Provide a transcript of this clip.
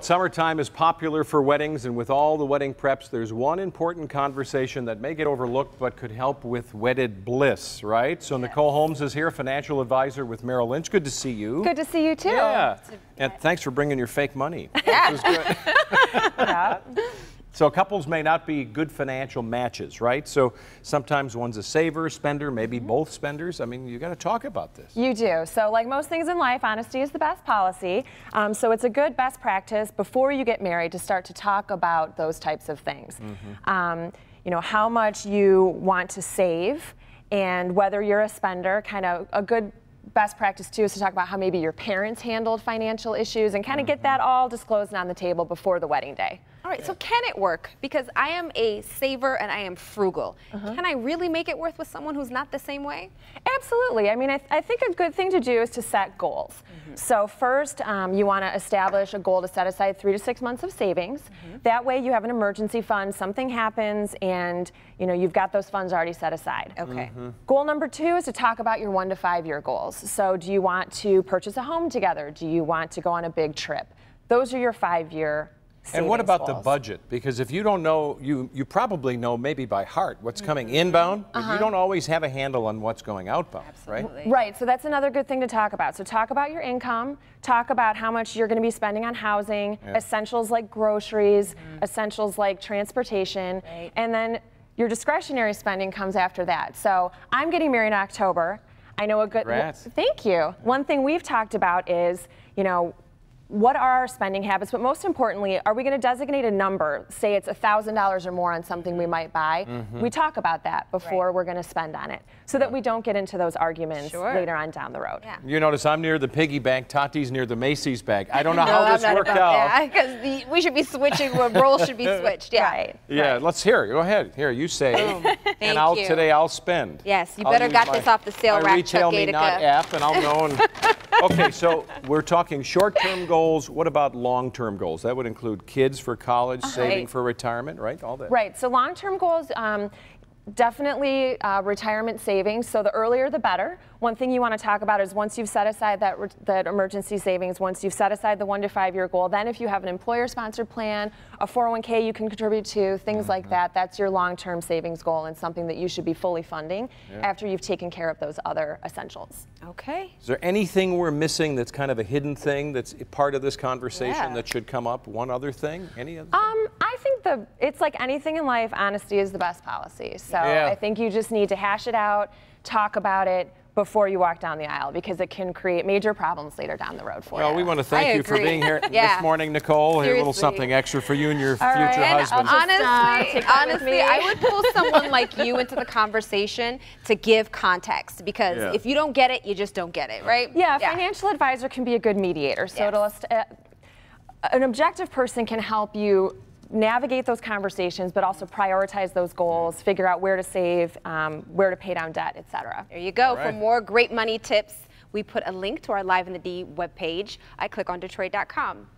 it, summertime is popular for weddings, and with all the wedding preps, there's one important conversation that may get overlooked but could help with wedded bliss, right? So Nicole Holmes is here, financial advisor with Merrill Lynch. Good to see you. Good to see you too. Yeah, and thanks for bringing your fake money. Yeah. This was good. Yeah. So couples may not be good financial matches, right? So sometimes one's a saver, spender, maybe both spenders. I mean, you got to talk about this. You do. So like most things in life, honesty is the best policy. So it's a good best practice before you get married to start to talk about those types of things. You know, how much you want to save and whether you're a spender. Kind of a good best practice too is to talk about how maybe your parents handled financial issues and kind of get that all disclosed and on the table before the wedding day. All right, so can it work? Because I am a saver and I am frugal. Can I really make it work with someone who's not the same way? Absolutely. I mean, I think a good thing to do is to set goals. So first, you want to establish a goal to set aside 3 to 6 months of savings. That way you have an emergency fund, something happens, and you know, you've got those funds already set aside. Okay. Goal number 2 is to talk about your 1 to 5 year goals. So do you want to purchase a home together? Do you want to go on a big trip? Those are your 5-year And what about goals. the budget? Because if you don't know, you probably know maybe by heart what's coming inbound, but you don't always have a handle on what's going outbound, right? Right, so that's another good thing to talk about. So talk about your income, talk about how much you're going to be spending on housing, essentials like groceries, essentials like transportation, and then your discretionary spending comes after that. So I'm getting married in October. I know a good, thank you. One thing we've talked about is, you know, what are our spending habits, but most importantly, are we going to designate a number, say it's $1,000 or more on something we might buy? We talk about that before we're going to spend on it, so that we don't get into those arguments later on down the road. You notice I'm near the piggy bank, Tati's near the Macy's bag. I don't know how this worked out. Because we should be switching, roles should be switched. Yeah, let's hear it. Go ahead. Here, you save, and today I'll spend. Yes, you better got this off the sale rack, Retail Me Not app, and I'll know. Okay, so we're talking short-term goals. What about long-term goals? That would include kids for college, saving for retirement, right? All that. Right. So long-term goals, definitely retirement savings. So the earlier the better. One thing you want to talk about is once you've set aside that emergency savings, once you've set aside the 1 to 5 year goal, then if you have an employer-sponsored plan, a 401k you can contribute to, things like that, that's your long-term savings goal and something that you should be fully funding after you've taken care of those other essentials. Okay. Is there anything we're missing that's kind of a hidden thing that's part of this conversation that should come up? One other thing? Any other thing? I think it's like anything in life, honesty is the best policy. So I think you just need to hash it out, talk about it before you walk down the aisle, because it can create major problems later down the road for you. Well, we want to thank you for being here this morning, Nicole. Here, a little something extra for you and your future husband. Honestly, I would pull someone like you into the conversation to give context, because if you don't get it, you just don't get it, right? Yeah, a financial advisor can be a good mediator. So an objective person can help you navigate those conversations, but also prioritize those goals, figure out where to save, where to pay down debt, etc. There you go. For more great money tips, we put a link to our Live in the D webpage. I click on Detroit.com.